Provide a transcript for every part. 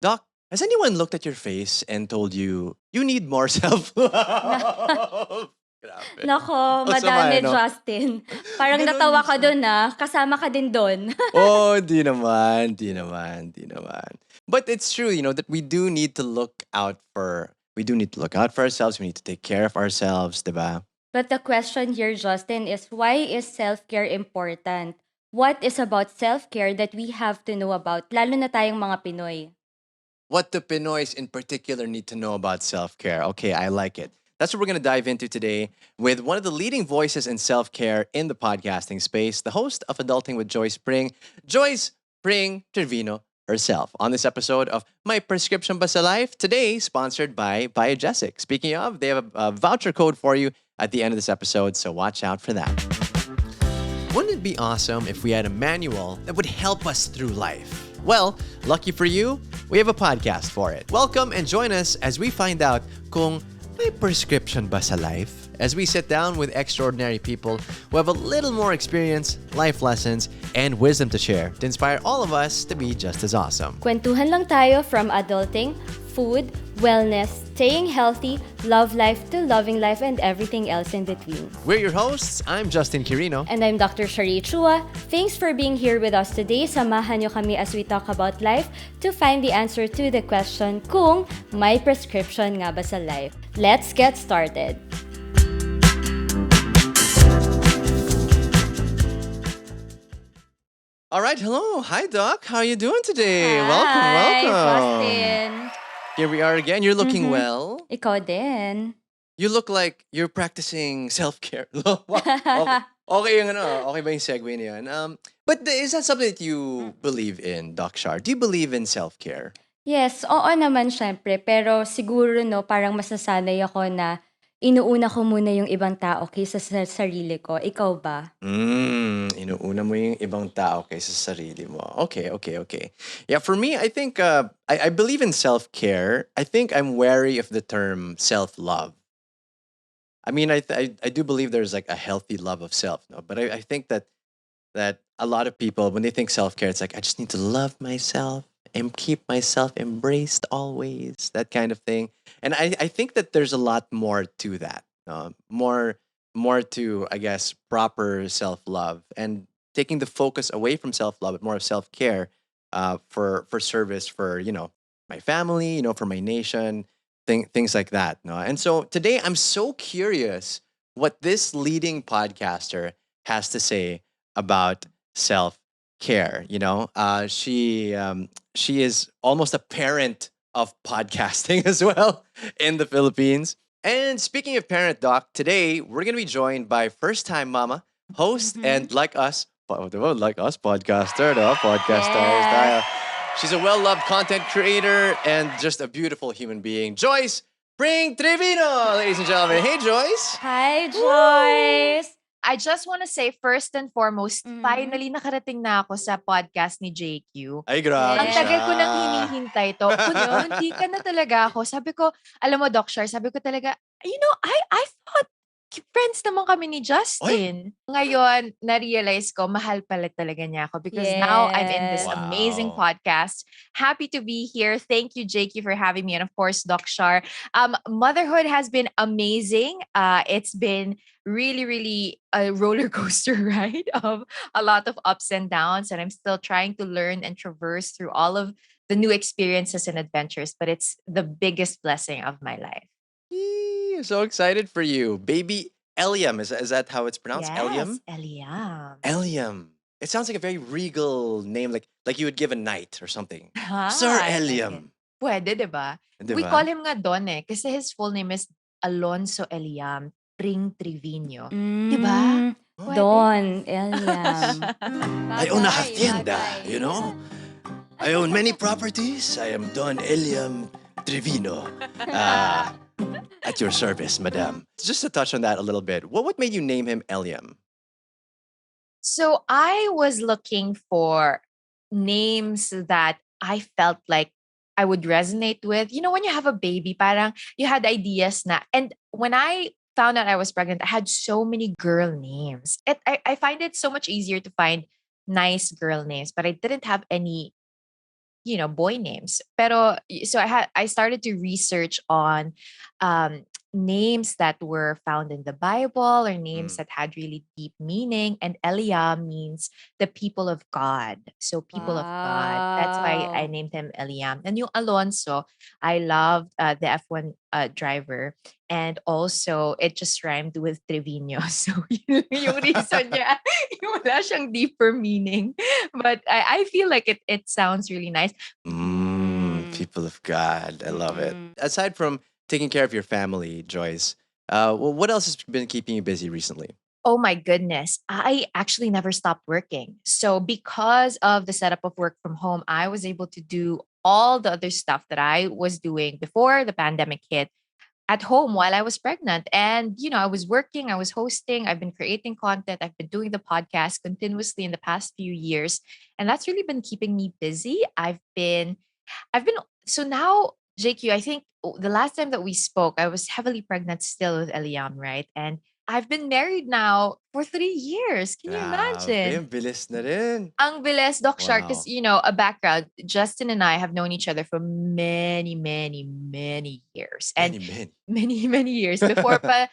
Doc, has anyone looked at your face and told you you need more Na self-love? Grabe. Naku, Ang sama, madami, no? Justin. Parang Ganon natawa ka mismo. dun, kasama ka din dun. Oh, di naman, di naman, di naman. But it's true, that we do need to look out for ourselves. We need to take care of ourselves, diba? But the question here, Justin, is why is self-care important? What is about self-care that we have to know about, lalo na tayong mga Pinoy? What the Pinoys in particular need to know about self care. Okay, I like it. That's what we're going to dive into today with one of the leading voices in self care in the podcasting space, the host of Adulting with Joyce Pring, Joyce Pring Trevino herself. On this episode of My Prescription Basta Life, today sponsored by Biogesic. Speaking of, they have a voucher code for you at the end of this episode, so watch out for that. Wouldn't it be awesome if we had a manual that would help us through life? Well, lucky for you, we have a podcast for it. Welcome and join us as we find out kung may prescription ba sa life? As we sit down with extraordinary people who have a little more experience, life lessons, and wisdom to share to inspire all of us to be just as awesome. Kwentuhan lang tayo from adulting, food, wellness, staying healthy, love life to loving life and everything else in between. We're your hosts. I'm Justin Quirino. And I'm Dr. Shari Chua. Thanks for being here with us today. Samahan nyo kami as we talk about life to find the answer to the question kung may prescription nga ba sa life. Let's get started. All right, hello. Hi, Doc. How are you doing today? Hi, Welcome. Justin. Here we are again. You're looking well. Ikaw din. You look like you're practicing self-care. Okay yung okay ba yung segue na yan? But is that something that you believe in, Doc Shar? Do you believe in self-care? Yes, oo naman syempre. Pero siguro parang mas nasanay ako na inuuna ko muna yung ibang tao kaysa sa sarili ko. Ikaw ba? Inuuna mo yung ibang tao kaysa sa sarili mo. Okay, okay, okay. Yeah, for me, I think I believe in self-care. I think I'm wary of the term self-love. I mean, I do believe there's like a healthy love of self, no? But I think that a lot of people, when they think self-care, it's like I just need to love myself and keep myself embraced always, that kind of thing. And I think that there's a lot more to that. More to, I guess, proper self-love and taking the focus away from self-love, but more of self-care for service for, my family, for my nation, things like that. No? And so today I'm so curious what this leading podcaster has to say about self care. She is almost a parent of podcasting as well in the Philippines. And speaking of parent, Doc, today we're gonna be joined by first time mama, host, and like us, podcaster, no? Podcasters tayo. Yes. She's a well-loved content creator and just a beautiful human being. Joyce Pring Trevino, ladies and gentlemen. Hey, Joyce. Hi, Joyce! I just want to say first and foremost, Mhm. finally nakarating na ako sa podcast ni JQ. Ay, grabe Ang Yes. siya. tagal ko nang hinihintay to. Hindi ka na talaga ako. Sabi ko, alam mo, Doc Shar, sabi ko talaga, I thought friends naman kami ni Justin. Ngayon, na-realize ko, mahal pala talaga niya ako because now I'm in this Yes. amazing Wow. podcast. Happy to be here. Thank you, JQ, for having me. And of course, Doc Shar. Motherhood has been amazing. It's been really, really a roller coaster ride of a lot of ups and downs. And I'm still trying to learn and traverse through all of the new experiences and adventures. But it's the biggest blessing of my life. Yee, so excited for you. Baby Eliam. Is that how it's pronounced? Eliam? Elia. Eliam. It sounds like a very regal name, like you would give a knight or something. Ah, Sir I like it. Eliam. Pwede, diba? Di We ba? call him nga Don kasi his full name is Alonso Eliam Pring Trevino. Diba? Pwede. Don, Eliam. I own a Bagay, hacienda, bagay. I own many properties. I am Don Eliam Trevino. At your service, madam. Just to touch on that a little bit, what made you name him Eliam? So I was looking for names that I felt like I would resonate with. You know, when you have a baby, parang you had ideas na. And when I found out I was pregnant, I had so many girl names. I find it so much easier to find nice girl names, but I didn't have any boy names. Pero so I started to research on um names that were found in the Bible or names Mm. that had really deep meaning. And Elia means the people of God. So people of God. That's why I Wow. named him Eliam. And yung Alonso, I loved the F1 driver. And also, it just rhymed with Trevino. So, yung reason niya, yung wala siyang deeper meaning. But I feel like it sounds really nice. Mm. People of God. I love it. Mm-mm. Aside from taking care of your family, Joyce, well, what else has been keeping you busy recently? Oh my goodness. I actually never stopped working. So, because of the setup of work from home, I was able to do all the other stuff that I was doing before the pandemic hit at home while I was pregnant. And, I was working, I was hosting, I've been creating content, I've been doing the podcast continuously in the past few years. And that's really been keeping me busy. I've been so now, JQ, I think the last time that we spoke, I was heavily pregnant still with Eliam, right? And I've been married now for 3 years. Can you Grabe, imagine? ang bilis na rin. Ang bilis, Doc Shark, because, Wow. a background, Justin and I have known each other for many, many, many years. And Many, many. many, many years before pa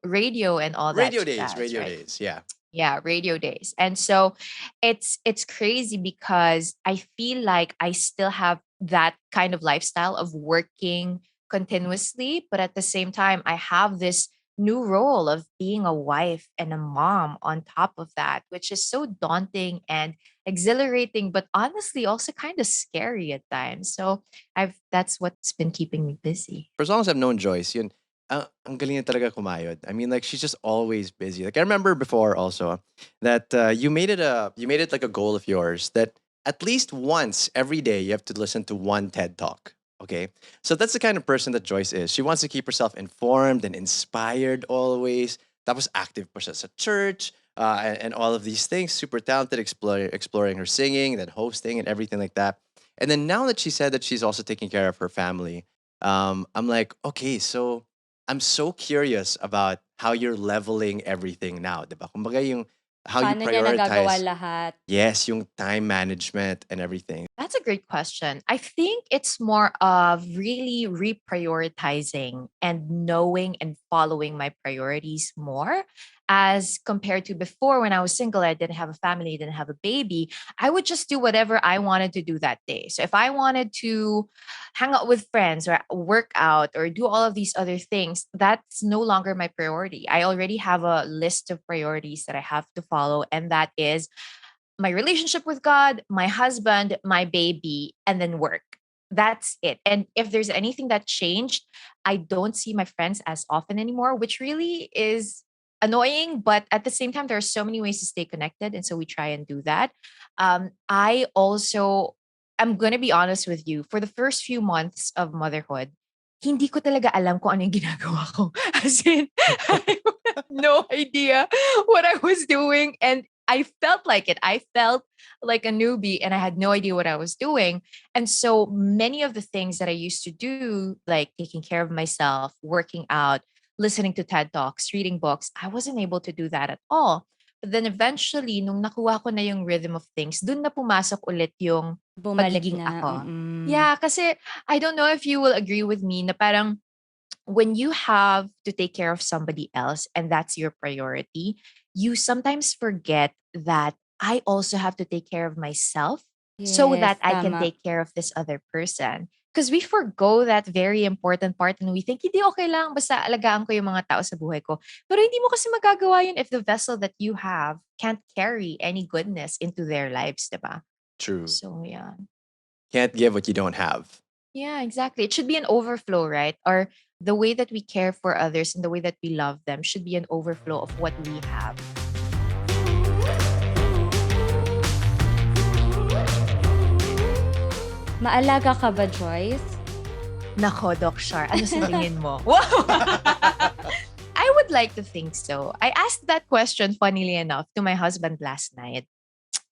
radio and all that Radio days, jazz, radio right? days. Yeah. Yeah, radio days. And so it's crazy because I feel like I still have that kind of lifestyle of working continuously, but at the same time I have this new role of being a wife and a mom on top of that, which is so daunting and exhilarating, but honestly also kind of scary at times. So I've that's what's been keeping me busy. For as long as I've known Joyce, yun, ang galing niya talaga kumayod. I mean, like she's just always busy. Like I remember before also that you made it like a goal of yours that at least once every day you have to listen to one TED talk. Okay, so that's the kind of person that Joyce is. She wants to keep herself informed and inspired always. That was active pa siya sa church. And all of these things, super talented, exploring her singing, then hosting and everything like that. And then now that she said that she's also taking care of her family, I'm like, okay, so I'm so curious about how you're leveling everything now, diba? Kumbaga yung how you Paano niya nagagawa prioritize, lahat? yes, yung time management and everything. That's a great question. I think it's more of really reprioritizing and knowing and following my priorities more as compared to before when I was single, I didn't have a family, didn't have a baby. I would just do whatever I wanted to do that day. So if I wanted to hang out with friends or work out or do all of these other things, that's no longer my priority. I already have a list of priorities that I have to follow, and that is my relationship with God, my husband, my baby, and then work. That's it. And if there's anything that changed, I don't see my friends as often anymore, which really is annoying. But at the same time, there are so many ways to stay connected. And so we try and do that. I also, I'm going to be honest with you, for the first few months of motherhood, hindi ko talaga alam kung ano yung ginagawa ko. As in, I had no idea what I was doing. And I felt like it. I felt like a newbie and I had no idea what I was doing. And so many of the things that I used to do, like taking care of myself, working out, listening to TED Talks, reading books, I wasn't able to do that at all. But then eventually, nung nakuha ko na yung rhythm of things, dun na pumasok ulit yung Bumalik pagiging na, ako. mm. Yeah, kasi I don't know if you will agree with me na parang when you have to take care of somebody else and that's your priority, you sometimes forget that I also have to take care of myself so Yes, that I can tama. take care of this other person. Because we forgo that very important part and we think, hindi okay lang, basta alagaan ko yung mga tao sa buhay ko. Pero hindi mo kasi magagawa yun if the vessel that you have can't carry any goodness into their lives, diba? True. So, yeah. Can't give what you don't have. Yeah, exactly. It should be an overflow, right? Or the way that we care for others and the way that we love them should be an overflow of what we have. Maalaga ka ba, Joyce? Nako, Doc Shar, ano sa tingin mo? Wow! I would like to think so. I asked that question, funnily enough, to my husband last night.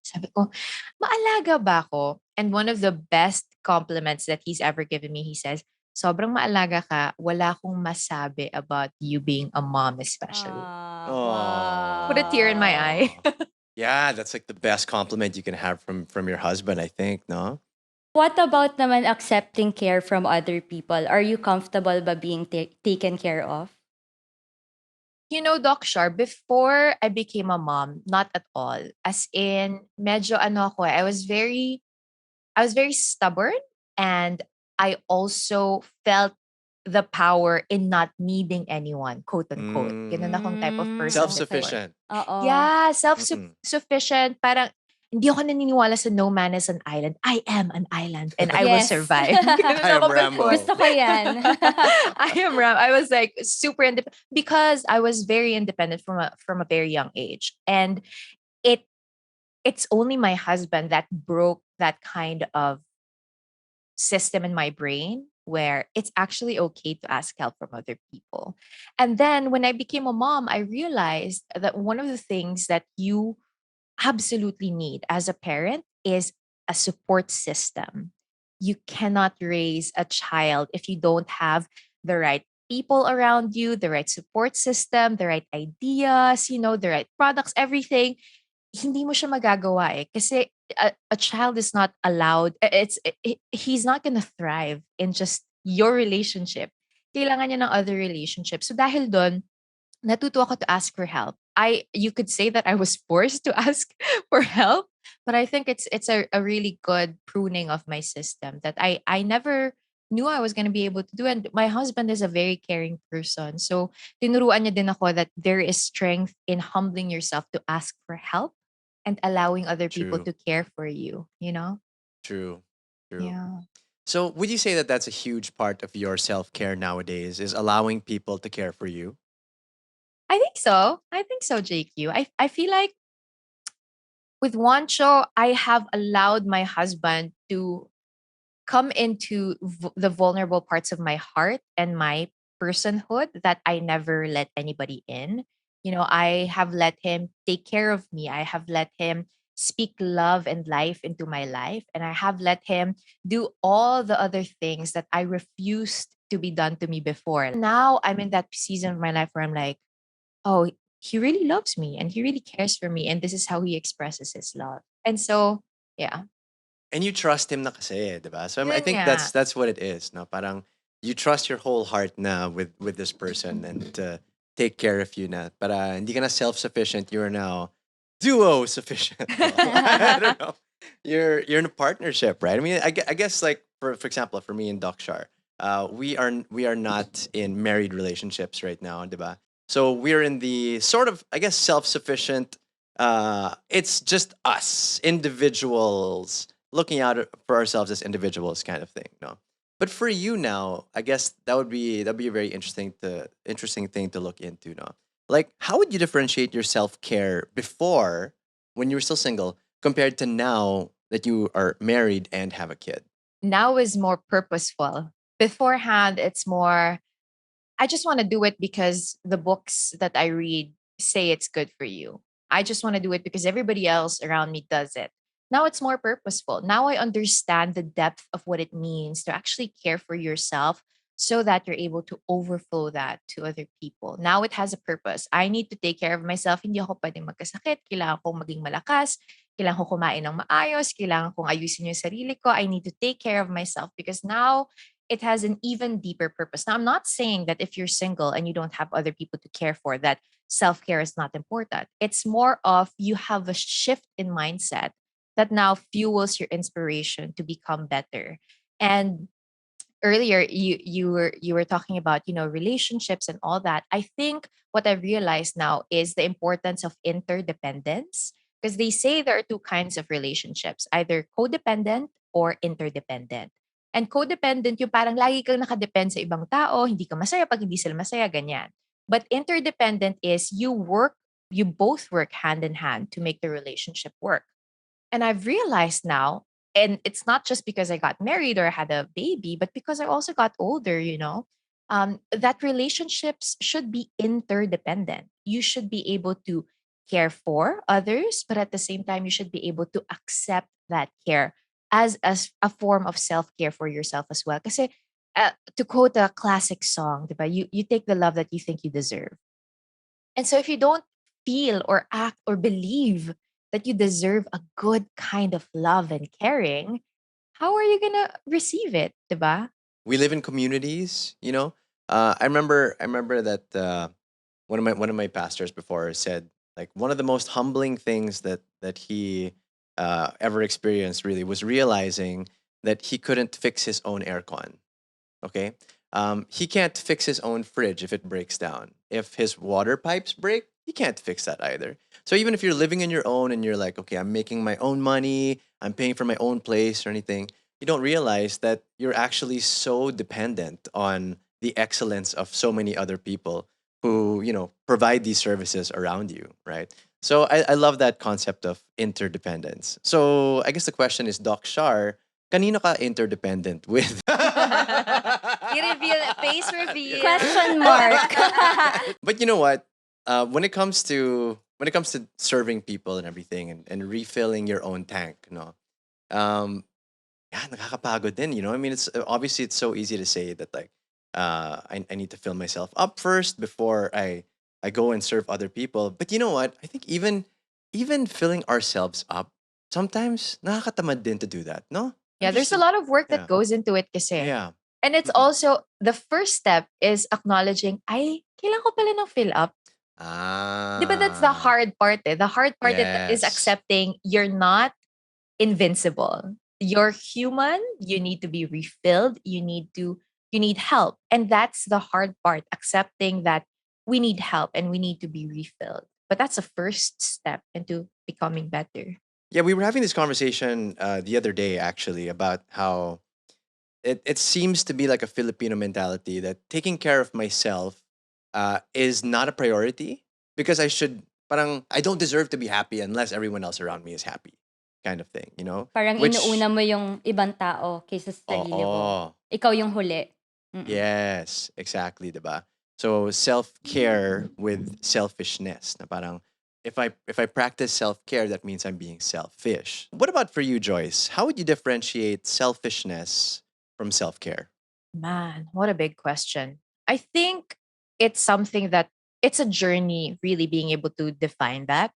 Sabi ko, maalaga ba ako? And one of the best compliments that he's ever given me, he says, sobrang maalaga ka, wala akong masabi about you being a mom especially. Ah, Put a tear in my eye. wow. Yeah, that's like the best compliment you can have from your husband, I think, no? What about naman accepting care from other people? Are you comfortable ba being taken care of? You know, Doc Shar, before I became a mom, not at all. As in, medyo ano ako, I was very stubborn, and I also felt the power in not needing anyone, quote unquote. Ganun Mm. akong type of Hmm, person okay. before. Self-sufficient. Oo. Yeah, Mm-mm. self-sufficient. Parang hindi ako naniniwala sa no man is an island. I am an island and I will Yes. survive. Ganun I am ako before. Rambo. Gusto ko yan. I am Ram. I was like super independent because I was very independent from a very young age. And it it's only my husband that broke that kind of system in my brain where it's actually okay to ask help from other people. And then when I became a mom, I realized that one of the things that you absolutely need as a parent is a support system. You cannot raise a child if you don't have the right people around you, the right support system, the right ideas, the right products, everything. Hindi mo siya magagawa eh. Kasi a child is not allowed, he's not gonna thrive in just your relationship. Kailangan niya ng other relationships. So dahil doon, natuto ako to ask for help. You could say that I was forced to ask for help, but I think it's a really good pruning of my system that I never knew I was going to be able to do. And my husband is a very caring person. So tinuruan niya din ako that there is strength in humbling yourself to ask for help and allowing other people True. to care for you, you know? True. True. Yeah. So, would you say that that's a huge part of your self-care nowadays is allowing people to care for you? I think so. I think so, JQ. I feel like with one show, I have allowed my husband to come into the vulnerable parts of my heart and my personhood that I never let anybody in. I have let him take care of me. I have let him speak love and life into my life. And I have let him do all the other things that I refused to be done to me before. Now I'm in that season of my life where I'm like, oh, he really loves me and he really cares for me. And this is how he expresses his love. And so, yeah. And you trust him na kasi, 'di ba? So I Yun think nga. that's what it is, no? Parang you trust your whole heart na with this person and to take care of you na. Para hindi ka na self-sufficient, you are now duo sufficient. Well, I don't know. You're in a partnership, right? I mean, I guess like for example, for me and Doc Shar, we are not in married relationships right now, 'di ba? So we're in the sort of, I guess, self-sufficient. It's just us individuals looking out for ourselves as individuals, kind of thing. No, but for you now, I guess that'd be a very interesting thing to look into. No, like how would you differentiate your self care before when you were still single compared to now that you are married and have a kid? Now is more purposeful. Beforehand, it's more, I just want to do it because the books that I read say it's good for you. I just want to do it because everybody else around me does it. Now it's more purposeful. Now I understand the depth of what it means to actually care for yourself so that you're able to overflow that to other people. Now it has a purpose. I need to take care of myself. Hindi ako pwedeng magkasakit. Kailangan kong maging malakas. Kailangan ko kumain ng maayos. Kailangan kong ayusin yung sarili ko. I need to take care of myself because now it has an even deeper purpose. Now, I'm not saying that if you're single and you don't have other people to care for, that self care is not important. It's more of you have a shift in mindset that now fuels your inspiration to become better. And earlier you were talking about relationships and all that. I think what I realized now is the importance of interdependence, because they say there are two kinds of relationships, either codependent or interdependent. And codependent yung parang lagi kang nakadepend sa ibang tao, hindi ka masaya pag hindi sila masaya, ganyan. But interdependent is you both work hand in hand to make the relationship work. And I've realized now, and it's not just because I got married or had a baby, but because I also got older, that relationships should be interdependent. You should be able to care for others, but at the same time, you should be able to accept that care as a form of self care for yourself as well. Because to quote a classic song, diba, you take the love that you think you deserve. And so if you don't feel or act or believe that you deserve a good kind of love and caring, how are you gonna receive it, diba? We live in communities, you know. I remember that one of my pastors before said like one of the most humbling things that he ever experienced really was realizing that he couldn't fix his own aircon. Okay. He can't fix his own fridge if it breaks down. If his water pipes break, he can't fix that either. So even if you're living in your own and you're like, okay, I'm making my own money, I'm paying for my own place or anything, you don't realize that you're actually so dependent on the excellence of so many other people who, you know, provide these services around you, right? So I love that concept of interdependence. So I guess the question is, Doc Shar, kanino ka interdependent with? I-reveal, face reveal. Question mark. But you know what? When it comes to serving people and everything and refilling your own tank, no, um, yeah, nakakapagod din. You know, I mean, it's obviously it's so easy to say that like, I need to fill myself up first before I go and serve other people. But you know what? I think even filling ourselves up sometimes nakakatamad din to do that. No, I'm Yeah, there's just a lot of work that yeah goes into it kasi. yeah. And it's Mm-mm. also, the first step is acknowledging, ay, kailan ko pala ng fill up. Di ba that's the Ah, hard part eh. The hard part is yes. accepting you're not invincible. You're human. You need to be refilled. You need help. And that's the hard part, accepting that we need help and we need to be refilled. But that's a first step into becoming better. Yeah, we were having this conversation the other day actually about how it seems to be like a Filipino mentality that taking care of myself is not a priority because I don't deserve to be happy unless everyone else around me is happy, kind of thing, you know? Parang inuuna Which, mo yung ibang tao kaysa sa sarili mo. oh, Ikaw yung huli. Mm. yes, exactly, diba? So self-care with selfishness. Na parang if I practice self-care, that means I'm being selfish. What about for you, Joyce? How would you differentiate selfishness from self-care? Man, what a big question. I think it's something that it's a journey really being able to define that.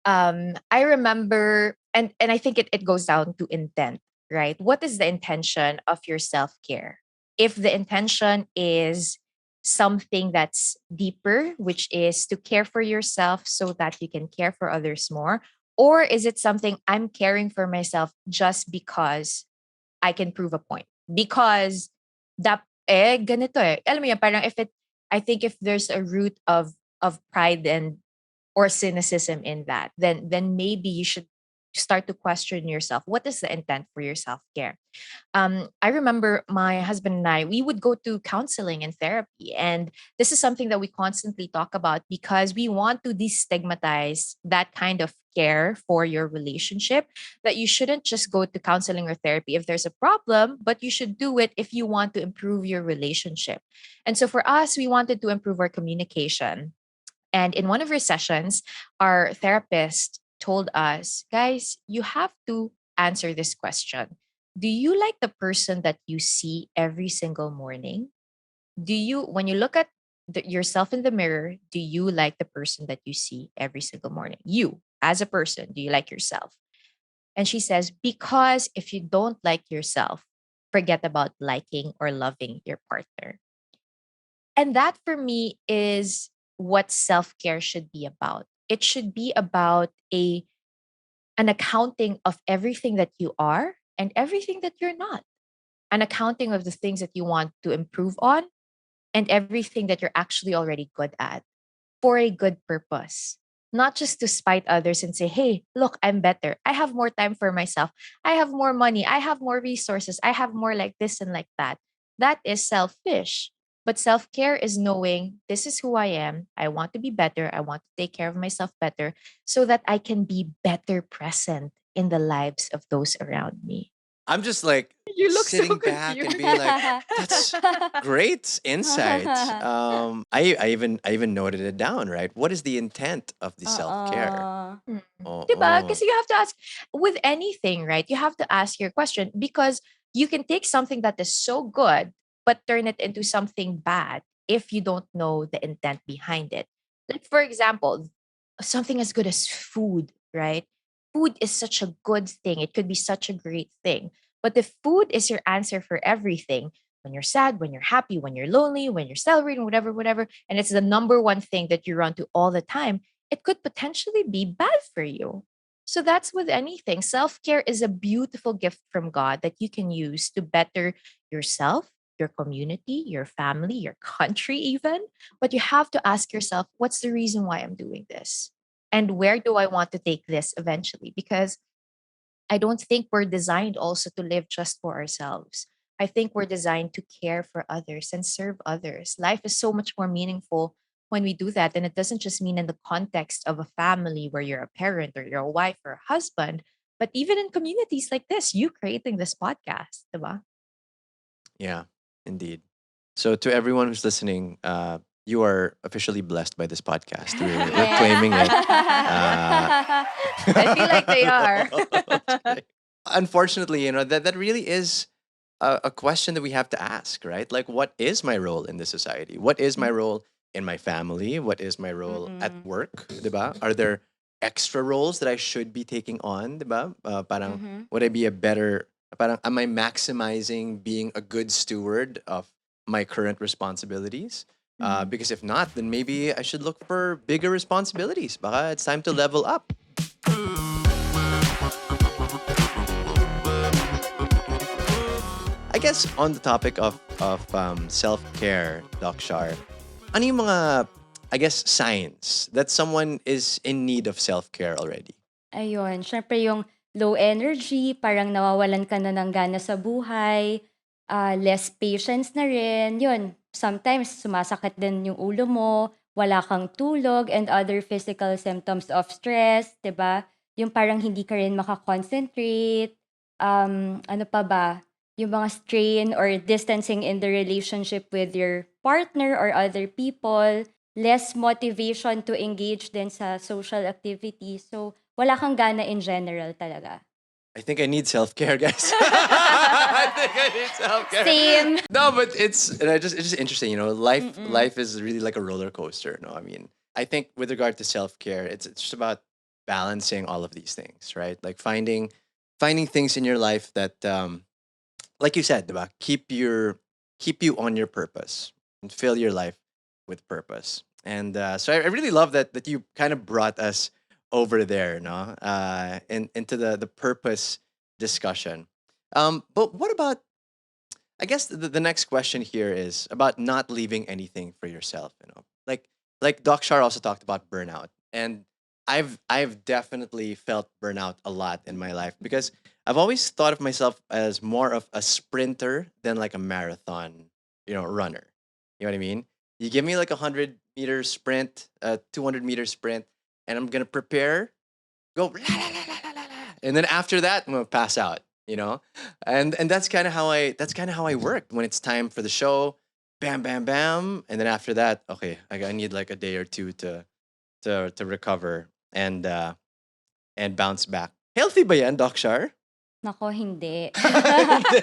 I remember, and I think it goes down to intent, right? What is the intention of your self-care? If the intention is something that's deeper, which is to care for yourself so that you can care for others more, or is it something I'm caring for myself just because I can prove a point? Because ganito eh. Alam mo yan, parang I think if there's a root of pride and or cynicism in that, then maybe you should start to question yourself. What is the intent for your self-care? I remember my husband and I, we would go to counseling and therapy. And this is something that we constantly talk about because we want to destigmatize that kind of care for your relationship. That you shouldn't just go to counseling or therapy if there's a problem, but you should do it if you want to improve your relationship. And so for us, we wanted to improve our communication. And in one of our sessions, our therapist told us, guys, you have to answer this question. Do you like the person that you see every single morning? When you look at yourself in the mirror, do you like the person that you see every single morning? You, as a person, do you like yourself? And she says, because if you don't like yourself, forget about liking or loving your partner. And that for me is what self-care should be about. It should be about a an accounting of everything that you are and everything that you're not. An accounting of the things that you want to improve on and everything that you're actually already good at for a good purpose. Not just to spite others and say, hey, look, I'm better. I have more time for myself. I have more money. I have more resources. I have more like this and like that. That is selfish. But self care is knowing this is who I am. I want to be better. I want to take care of myself better so that I can be better present in the lives of those around me. I'm just like You look so sitting back and being confused. like, that's great insight. I even noted it down, right? What is the intent of the self-care? Oo. Mm. Oh, 'Di ba? oh. Kasi you have to ask with anything, right? You have to ask your question because you can take something that is so good but turn it into something bad if you don't know the intent behind it. Like for example, something as good as food, right? food is such a good thing. It could be such a great thing. But if food is your answer for everything, when you're sad, when you're happy, when you're lonely, when you're celebrating, whatever, whatever, and it's the number one thing that you run to all the time, it could potentially be bad for you. So that's with anything. Self care is a beautiful gift from God that you can use to better yourself, your community, your family, your country, even. But you have to ask yourself, what's the reason why I'm doing this? And where do I want to take this eventually? Because I don't think we're designed also to live just for ourselves. I think we're designed to care for others and serve others. Life is so much more meaningful when we do that. And it doesn't just mean in the context of a family where you're a parent or you're a wife or a husband, but even in communities like this, you creating this podcast, diba? Yeah, indeed. So to everyone who's listening, you are officially blessed by this podcast. We're claiming it. Uh, I feel like they are. okay. Unfortunately, that really is a question that we have to ask, right? Like, what is my role in the society? What is my role in my family? What is my role at Mm-mm. work? Diba? Are there extra roles that I should be taking on? Diba? Parang, Mm-hmm. would I be a better, parang, am I maximizing being a good steward of my current responsibilities? Mhm. Because if not, then maybe I should look for bigger responsibilities. Baka it's time to level up. I guess on the topic of self care, Doc Shar, ano yung mga, I guess, signs that someone is in need of self care already? Ayun, siyempre yung low energy, parang nawawalan ka na ng gana sa buhay, less patience na rin, yun. Sometimes sumasakit din yung ulo mo, wala kang tulog, and other physical symptoms of stress, 'di ba? Yung parang hindi ka rin maka-concentrate, ano pa ba? Yung mga strain or distancing in the relationship with your partner or other people, less motivation to engage din sa social activities. So, wala kang gana in general talaga. I think I need self care, guys. I think I need self care. Same. No, but it's just interesting. Mm. Life is really like a roller coaster. No, I mean, I think with regard to self care, it's just about balancing all of these things, right? Like finding things in your life that like you said, diba? Keep you on your purpose and fill your life with purpose. And so I really love that you kind of brought us over there, no, into the purpose discussion. But what about? I guess the next question here is about not leaving anything for yourself. Like Doc Shar also talked about burnout, and I've definitely felt burnout a lot in my life because I've always thought of myself as more of a sprinter than like a marathon, runner. You know what I mean? You give me like 100-meter sprint, a 200-meter sprint, and I'm gonna prepare, go, la, la, la, la, la, la, la. And then after that, I'm gonna pass out. And that's kind of how I work when it's time for the show. Bam, bam, bam, and then after that, okay, I need like a day or two to recover and bounce back. Healthy ba yan, Doc Shar? Naku, hindi. Hindi.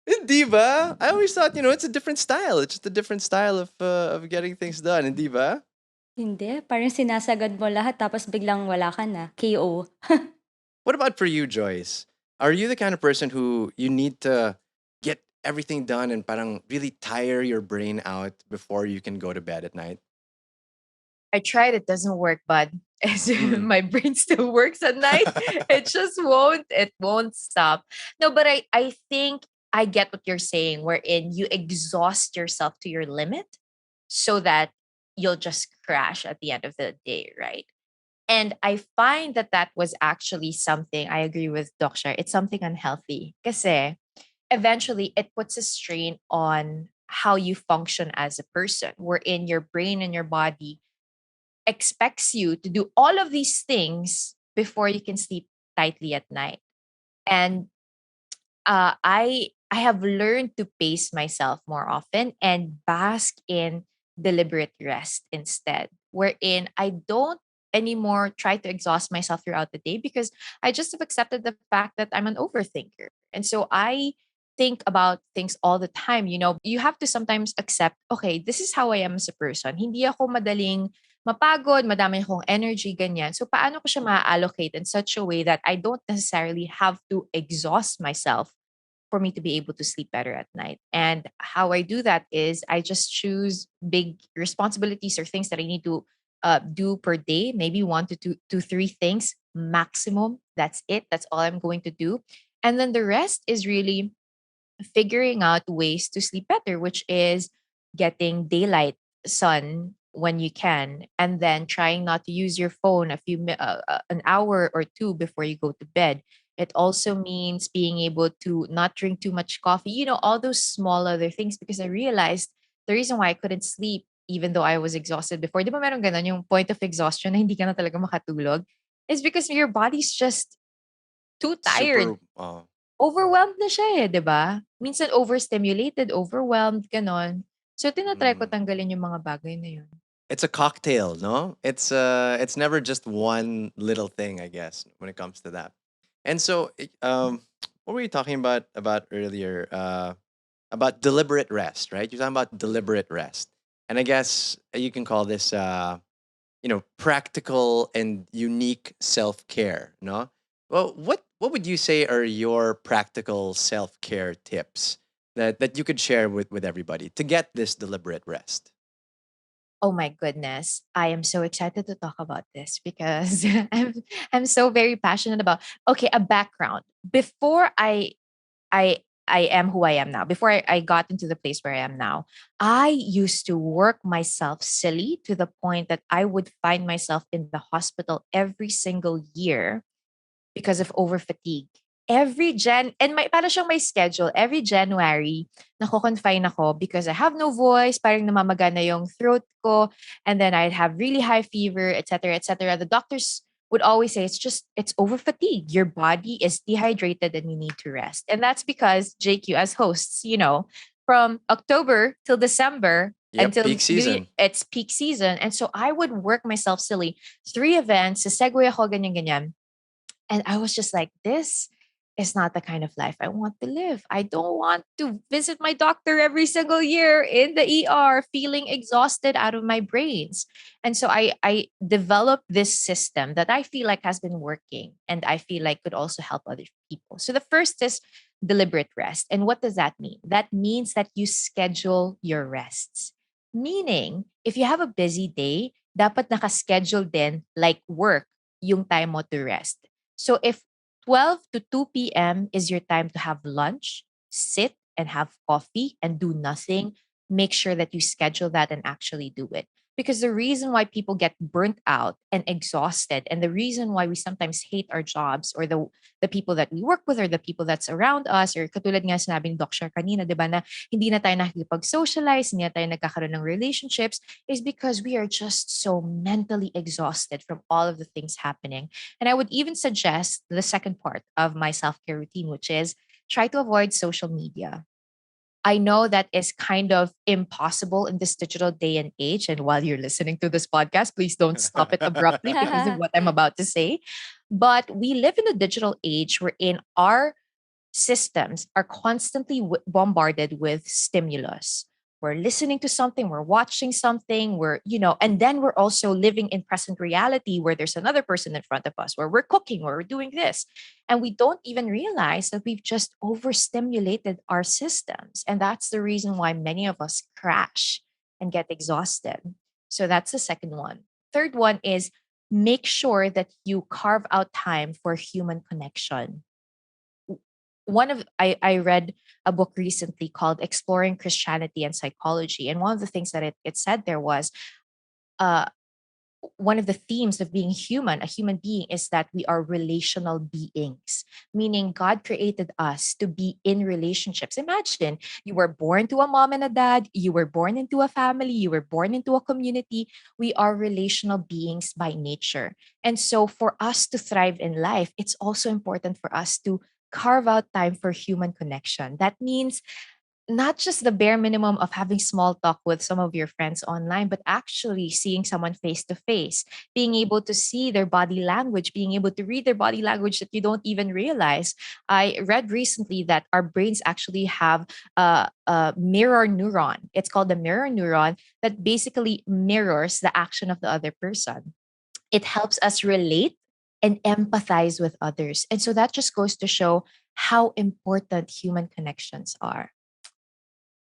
Hindi ba? I always thought, it's a different style. It's just a different style of getting things done. Hindi ba? Hindi, parang sinasagad mo lahat tapos biglang wala ka na, KO. What about for you, Joyce? Are you the kind of person who you need to get everything done and parang really tire your brain out before you can go to bed at night? I tried, it doesn't work, bud. Mm. My brain still works at night. It won't stop. No, but I think I get what you're saying, wherein you exhaust yourself to your limit so that you'll just crash at the end of the day, right? And I find that that was actually something, I agree with Doksha, it's something unhealthy. Kasi eventually it puts a strain on how you function as a person, wherein your brain and your body expects you to do all of these things before you can sleep tightly at night. And I have learned to pace myself more often and bask in deliberate rest instead, wherein I don't anymore try to exhaust myself throughout the day because I just have accepted the fact that I'm an overthinker. And so I think about things all the time. You have to sometimes accept, okay, this is how I am as a person. Hindi ako madaling mapagod, madami akong energy, ganyan. So paano ko siya ma-allocate in such a way that I don't necessarily have to exhaust myself for me to be able to sleep better at night. And how I do that is I just choose big responsibilities or things that I need to do per day, maybe one to two to three things maximum. That's it. That's all I'm going to do. And then the rest is really figuring out ways to sleep better, which is getting daylight sun when you can, and then trying not to use your phone an hour or two before you go to bed. It also means being able to not drink too much coffee, all those small other things, because I realized the reason why I couldn't sleep even though I was exhausted before, di ba meron ganon yung point of exhaustion na hindi ka na talaga makatulog, is because your body's just too tired. Super. Overwhelmed na siya, eh, 'di ba? Minsan overstimulated, overwhelmed, gano'n. So, tina-try ko Mm. tanggalin yung mga bagay na yun. It's a cocktail, no? It's never just one little thing, I guess, when it comes to that. And so, what were you talking about earlier? About deliberate rest, right? You're talking about deliberate rest, and I guess you can call this, practical and unique self care, no? Well, what would you say are your practical self care tips that you could share with everybody to get this deliberate rest? Oh my goodness. I am so excited to talk about this because I'm so very passionate about. Okay, a background. Before I am who I am now. Before I got into the place where I am now, I used to work myself silly to the point that I would find myself in the hospital every single year because of over fatigue. And para siyang may schedule. Every January, nako-confine ako because I have no voice, parang namamaga na yung throat ko, and then I'd have really high fever, etc., etc. The doctors would always say it's over fatigue. Your body is dehydrated and you need to rest. And that's because JQ as hosts, from October till December Yep, until peak season. it's peak season. And so I would work myself silly. 3 events, sa segue ako ganyan-ganyan. And I was just like, this is not the kind of life I want to live. I don't want to visit my doctor every single year in the ER feeling exhausted out of my brains. And so I developed this system that I feel like has been working and I feel like could also help other people. So the first is deliberate rest. And what does that mean? That means that you schedule your rests. Meaning, if you have a busy day, dapat nakaschedule din like work yung time mo to rest. So if 12 to 2 p.m. is your time to have lunch, sit and have coffee and do nothing, make sure that you schedule that and actually do it. Because the reason why people get burnt out and exhausted, and the reason why we sometimes hate our jobs or the people that we work with or the people that's around us, or katulad nga sinabing Doc Shar kanina, di ba, na hindi na tayo nakikipag-socialize, hindi na tayo nagkakaroon ng relationships, is because we are just so mentally exhausted from all of the things happening. And I would even suggest the second part of my self care routine, which is try to avoid social media. I know that is kind of impossible in this digital day and age. And while you're listening to this podcast, please don't stop it abruptly because of what I'm about to say. But we live in a digital age wherein our systems are constantly bombarded with stimulus. We're listening to something, we're watching something, and then we're also living in present reality where there's another person in front of us, where we're cooking, where we're doing this. And we don't even realize that we've just overstimulated our systems. And that's the reason why many of us crash and get exhausted. So that's the second one. Third one is make sure that you carve out time for human connection. I read a book recently called Exploring Christianity and Psychology, and one of the things that it said there was uh one of the themes of being human, a human being, is that we are relational beings, meaning God created us to be in relationships. Imagine you were born to a mom and a dad, you were born into a family, you were born into a community. We are relational beings by nature. And so, for us to thrive in life, it's also important for us to carve out time for human connection. That means not just the bare minimum of having small talk with some of your friends online, but actually seeing someone face to face, being able to see their body language, being able to read their body language that you don't even realize. I read recently that our brains actually have a mirror neuron. It's called the mirror neuron that basically mirrors the action of the other person. It helps us relate and empathize with others. And so that just goes to show how important human connections are.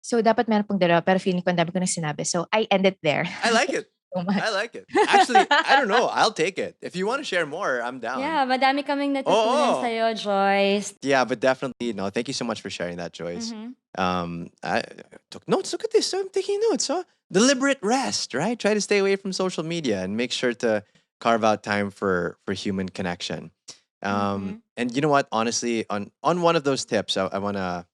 So dapat meron pong dalawa pero feeling ko ang dami ko na sinabi. So I end it there. I like it. So I much. like it. Actually, I don't know. I'll take it. If you want to share more, I'm down. Yeah, madami kaming natutunan Oh, oh. sa'yo, Joyce. Yeah, but definitely no. Thank you so much for sharing that, Joyce. Mhm. I took notes. Look at this. I'm taking notes. So deliberate rest, right? Try to stay away from social media and make sure to carve out time for human connection. Mhm. And you know what? Honestly, on one of those tips, I wanna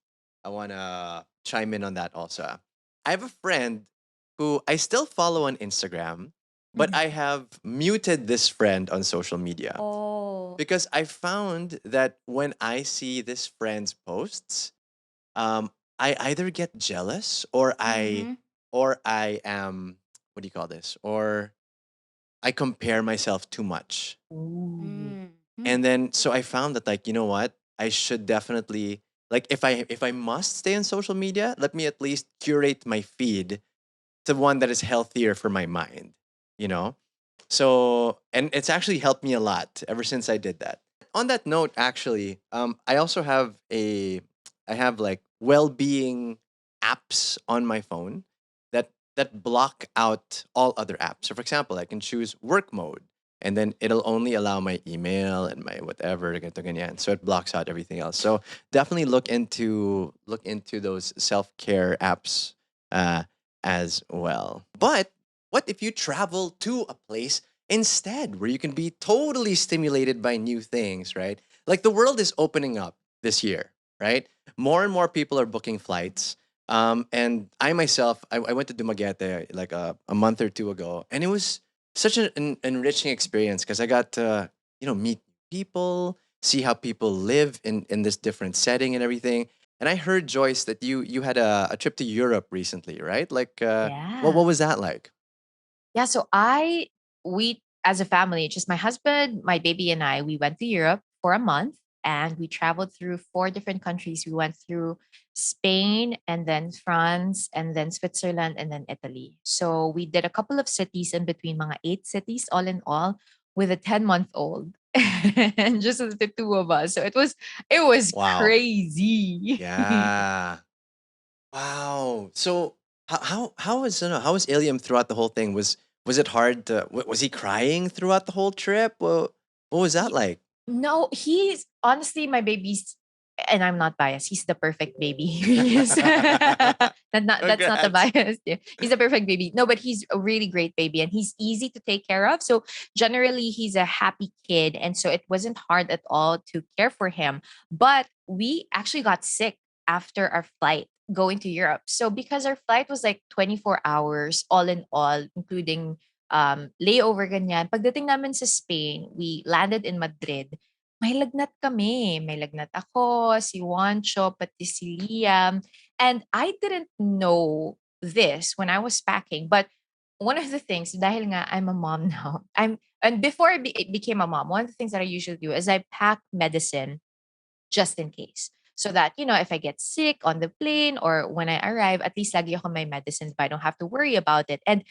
chime in on that also. I have a friend who I still follow on Instagram, but Mhm. I have muted this friend on social media Oh. because I found that when I see this friend's posts, I either get jealous Mhm. or I am what do you call this? Or I compare myself too much. Ooh. Mm. Hmm. And then so I found that like, you know what? I should definitely like if I must stay on social media, let me at least curate my feed to one that is healthier for my mind, you know? So, and it's actually helped me a lot ever since I did that. On that note, actually, I also have I have like well-being apps on my phone that block out all other apps. So, for example, I can choose work mode, and then it'll only allow my email and my whatever, ganito, ganyan. So it blocks out everything else. So definitely look into those self-care apps uh, as well. But what if you travel to a place instead where you can be totally stimulated by new things, right? Like the world is opening up this year, right? More and more people are booking flights. And I myself, I went to Dumaguete like a month or two ago, and it was such an enriching experience because I got to, meet people, see how people live in this different setting and everything. And I heard, Joyce, that you had a trip to Europe recently, right? Like, what Yeah. was that like? Yeah. So we, as a family, just my husband, my baby, and I, we went to Europe for a month and we traveled through four different countries. We went through Spain and then France and then Switzerland and then Italy. So we did a couple of cities in between, mga 8 cities all in all, with a 10-month-old and just the two of us. So it was Wow. crazy. Yeah. Wow. So how was Ilium throughout the whole thing? Was it hard to was he crying throughout the whole trip? Well, what was that like? No, he's honestly my baby's, and I'm not biased. He's the perfect baby. He is. That's not the Congrats. bias. Yeah. He's a perfect baby. No, but he's a really great baby and he's easy to take care of. So generally he's a happy kid. And so it wasn't hard at all to care for him. But we actually got sick after our flight going to Europe. So because our flight was like 24 hours all in all, including layover ganyan. Pagdating namin sa Spain, we landed in Madrid. May lagnat kami. May lagnat ako, si Juancho, pati si Liam. And I didn't know this when I was packing. But one of the things, dahil nga I'm a mom now, and before became a mom, one of the things that I usually do is I pack medicine just in case. So that, if I get sick on the plane or when I arrive, at least lagi ako may medicines but I don't have to worry about it. And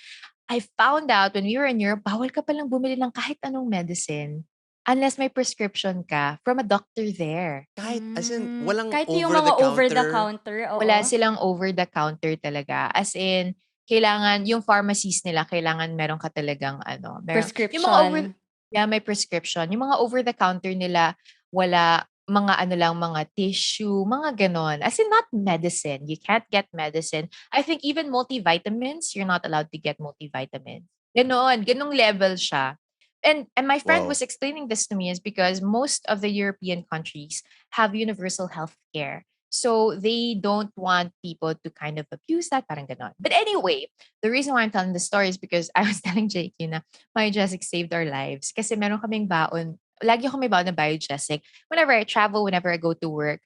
I found out when we were in Europe, bawal ka palang bumili ng kahit anong medicine unless may prescription ka from a doctor there. Kahit as in Hmm. walang Kahit yung over the mga over the counter. counter, Wala oo. silang over the counter talaga. As in, kailangan yung pharmacies nila, kailangan meron ka talagang yung mga Prescription. yeah, may prescription. Yung mga over the counter nila, wala, mga ano lang, mga tissue, mga ganon. As in, not medicine. You can't get medicine. I think even multivitamins, you're not allowed to get multivitamins. Ganon, ganong level siya. And my friend Whoa. was explaining this to me is because most of the European countries have universal health care. So they don't want people to kind of abuse that, parang ganon. But anyway, the reason why I'm telling the story is because I was telling JQ na Biogesic saved our lives. Kasi meron kaming baon. Lagi ako may baon na Biogesic. Whenever I travel, whenever I go to work,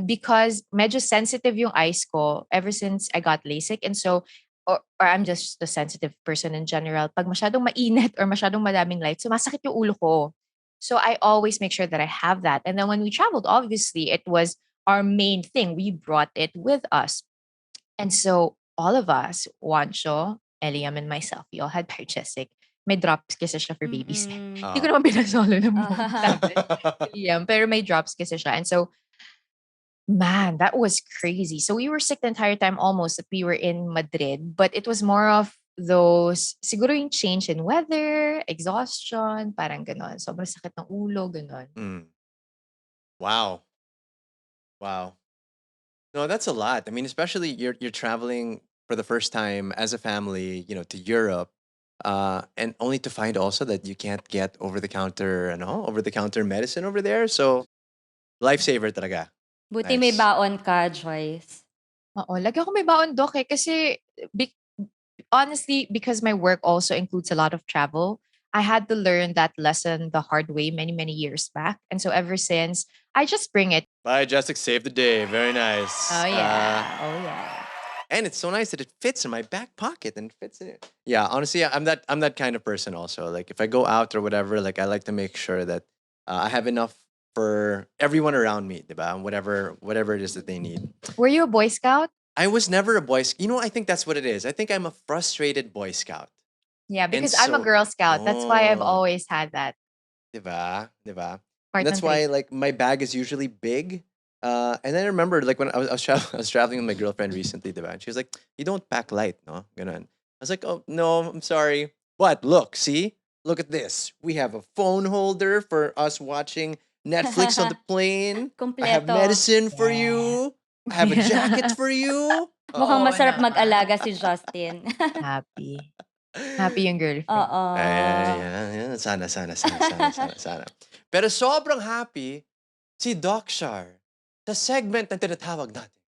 because medyo sensitive yung eyes ko ever since I got LASIK. And so, or I'm just a sensitive person in general. Pag masyadong mainit or masyadong madaming light, sumasakit yung ulo ko. So I always make sure that I have that. And then when we traveled, obviously, it was our main thing. We brought it with us. And so all of us, Juancho, Eliam, and myself, we all had Parchesic. May drops kasi siya for babies. Mm-mm. Hindi ko naman pinasolo ng buong tablet. Liam, pero may drops kasi siya. And so, man, that was crazy. So we were sick the entire time almost that we were in Madrid. But it was more of those, siguro yung change in weather, exhaustion, parang ganon. Sobrang sakit ng ulo, ganon. Mm. Wow. Wow. No, that's a lot. I mean, especially you're traveling for the first time as a family, to Europe, and only to find also that you can't get over the counter medicine over there. So, lifesaver talaga. Buti may Nice. baon ka, Joyce. Oo, lagi ako may baon, Doc, eh. Kasi, honestly, because my work also includes a lot of travel, I had to learn that lesson the hard way many, many years back. And so ever since, I just bring it. Bye, Jessica. Save the day. Very nice. Oh, yeah. Oh, yeah. And it's so nice that it fits in my back pocket and fits in it. Yeah, honestly, I'm that kind of person also. Like if I go out or whatever, like I like to make sure that I have enough for everyone around me, diba? Whatever it is that they need. Were you a Boy Scout? I was never a Boy Scout. I think that's what it is. I think I'm a frustrated Boy Scout. Yeah, because And I'm a so- Girl Scout. That's why I've Oh. always had that. Diba? Diba? Part That's ng why trip. like my bag is usually big. And then I remember like when I was traveling with my girlfriend recently, diba? And she was like, "You don't pack light, no?" Ganon. I was like, "Oh no, I'm sorry." What? Look, see? Look at this. We have a phone holder for us watching Netflix on the plane. I have Kompleto. medicine for Yeah. you. I have a jacket for you. Mukhang Oo masarap naman. mag-alaga si Justin. Happy. Happy yung girlfriend. Oo. Yeah. Sana. Pero sobrang happy si Doc Shar sa segment na tinatawag natin,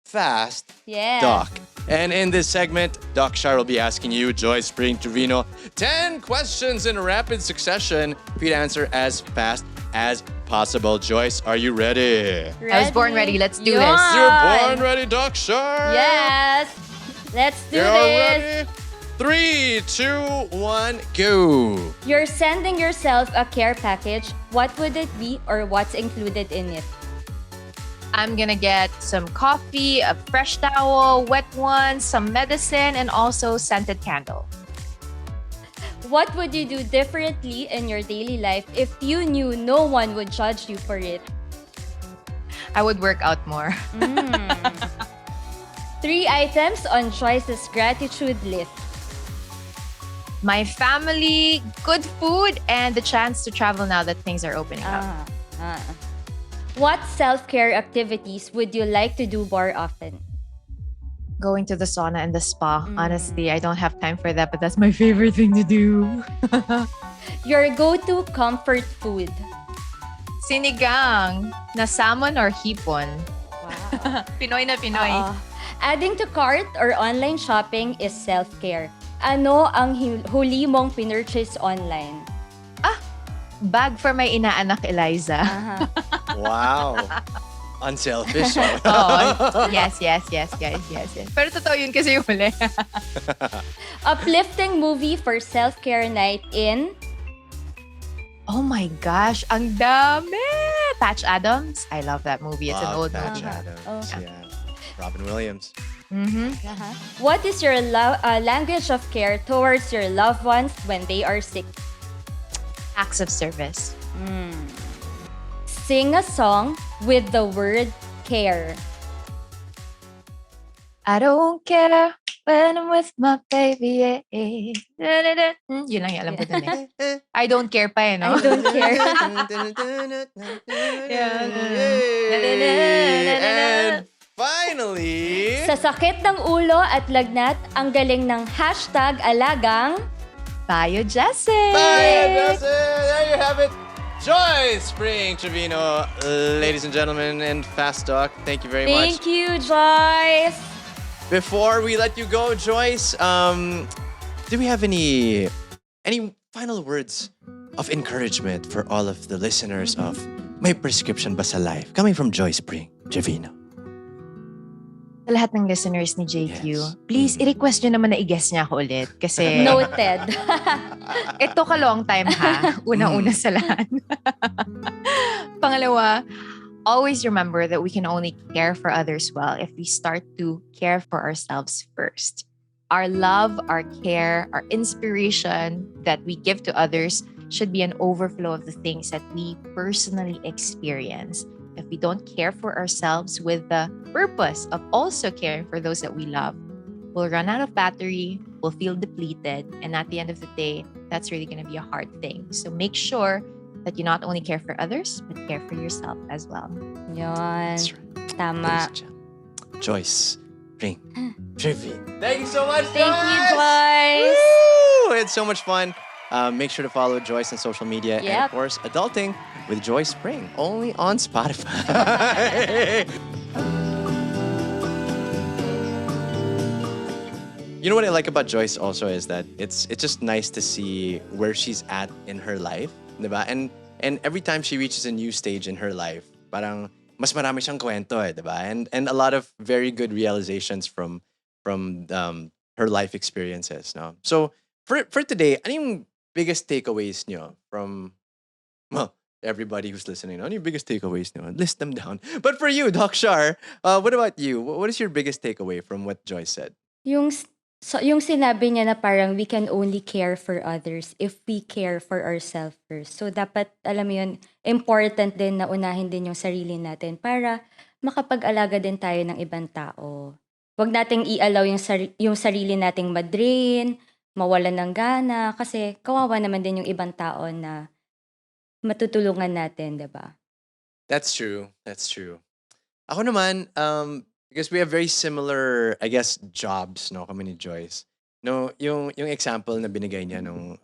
Fast Yeah. Doc. And in this segment, Doc Shar will be asking you, Joyce Pring, Trevino, 10 questions in rapid succession for you to answer as fast as possible. Joyce, are you ready? I was born ready. Let's do this. Yon. You're born ready, Doc Shar? Yes. Let's do You're this. ready? 3, 2, 1, go. You're sending yourself a care package. What would it be or what's included in it? I'm gonna get some coffee, a fresh towel, wet one, some medicine, and also scented candle. What would you do differently in your daily life if you knew no one would judge you for it? I would work out more. 3 items on Joyce's gratitude list. My family, good food, and the chance to travel now that things are opening up. What self-care activities would you like to do more often? Going to the sauna and the spa. Honestly, I don't have time for that, but that's my favorite thing to do. Your go-to comfort food. Sinigang na salmon or hipon. Wow. Pinoy na Pinoy. Adding to cart or online shopping is self-care. Ano ang huli mong pinurchase online? Bag for my inaanak Eliza. Wow. Unselfish. Oh, yes, guys, yes. Pero totoo yun kasi yung huli. Uplifting movie for self-care night in? Oh my gosh, ang dami! Patch Adams. I love that movie. It's an old Patch movie. Adams. Oh. Yeah. Robin Williams. Mm-hmm. What is your language of care towards your loved ones when they are sick? Acts of service. Sing a song with the word care. I don't care when I'm with my baby. Yun lang yung alam ko dun eh. I don't care pa eh, no? I don't care. And finally, Sa sakit ng ulo at lagnat, ang galing ng #alagang Tayo, Jesse! bye, there you have it. Joyce Pring, Trevino, ladies and gentlemen, and Fast Doc, thank you very much. Thank you, Joyce. Before we let you go, Joyce, do we have any final words of encouragement for all of the listeners of may prescription ba sa life? Coming from Joyce Pring, Trevino. Sa lahat ng listeners ni JQ, Yes. please, i-request nyo naman na i-guess niya ako ulit. Kasi Noted. it took a long time ha. Unang-una sa lahat. Pangalawa, always remember that we can only care for others well if we start to care for ourselves first. Our love, our care, our inspiration that we give to others should be an overflow of the things that we personally experience. If we don't care for ourselves with the purpose of also caring for those that we love, we'll run out of battery, we'll feel depleted, and at the end of the day, that's really going to be a hard thing. So make sure that you not only care for others, but care for yourself as well. Yun. That's right. Tama. Ladies and gentlemen, Joyce Pring, Trevino. Thank you so much, Thank you, Joyce. Woo! It's so much fun. Make sure to follow Joyce on social media. And of Yep. course, Adulting with Joyce Pring, only on Spotify. You know what I like about Joyce also is that it's just nice to see where she's at in her life, diba? And every time she reaches a new stage in her life, parang mas marami siyang kwento, diba? And a lot of very good realizations from her life experiences, no? So for today, ano yung biggest takeaways nyo from, well, everybody who's listening? Ano yung biggest takeaways nyo? List them down. But for you, Doc Shar, what about you? What is your biggest takeaway from what Joyce said? Yung sinabi niya na parang we can only care for others if we care for ourselves first. So dapat, alam mo yun, important din na unahin din yung sarili natin para makapag-alaga din tayo ng ibang tao. Huwag nating i-allow yung sarili nating madrain, mawalan ng gana, kasi kawawa naman din yung ibang tao na matutulungan natin, 'di ba? That's true. That's true. Ako naman, because we have very similar, I guess, jobs, no, kami ni Joyce. No, yung example na binigay niya nung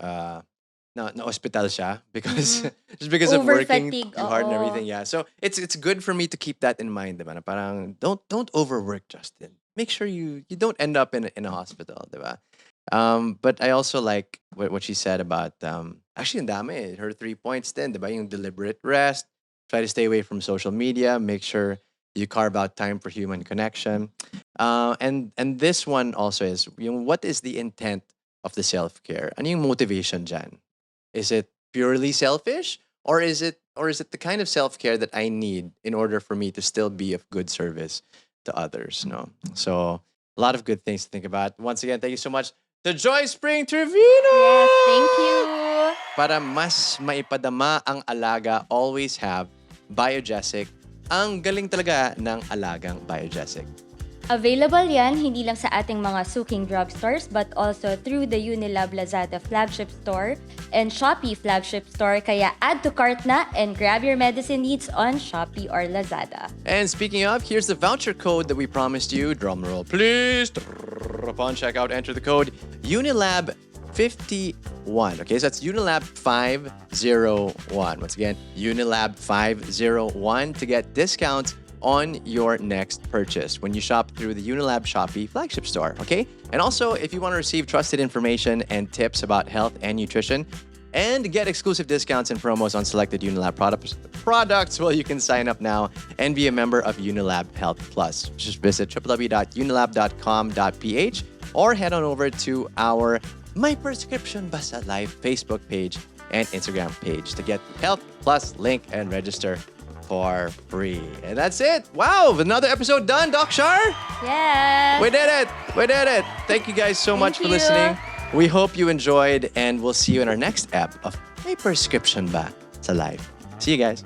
na hospital siya because just because of working Over-fatigue, too hard and oo. everything. Yeah. So it's good for me to keep that in mind, diba? Na parang don't overwork, Justin. Make sure you don't end up in a hospital, diba? But I also like what she said about actually ang dami, her 3 points din, diba? Yung deliberate rest, try to stay away from social media, make sure you carve out time for human connection. And this one also is yung what is the intent of the self-care? Ano yung motivation dyan? Is it purely selfish or is it the kind of self-care that I need in order for me to still be of good service to others, no? So a lot of good things to think about. Once again, thank you so much to Joyce Pring Trevino. Yes, thank you. Para mas maipadama ang alaga, always have Biogesic. Ang galing talaga ng alagang Biogesic. Available yan hindi lang sa ating mga suking drugstores but also through the Unilab Lazada flagship store and Shopee flagship store. Kaya add to cart na and grab your medicine needs on Shopee or Lazada. And speaking of, here's the voucher code that we promised you. Drum roll, please. Upon checkout, enter the code UNILAB 51. Okay, so that's UNILAB 501. Once again, UNILAB 501 to get discounts on your next purchase when you shop through the Unilab Shopee flagship store, okay? And also, if you want to receive trusted information and tips about health and nutrition, and get exclusive discounts and promos on selected Unilab products, well, you can sign up now and be a member of Unilab Health Plus. Just visit www.unilab.com.ph or head on over to our My Prescription Basa Live Facebook page and Instagram page to get the Health Plus link and register for free. And that's it. Wow, another episode done, Doc Shar. Yes! We did it. We did it. Thank you guys so much for you. listening. We hope you enjoyed and we'll see you in our next ep of May Prescription Ba sa Live. See you guys.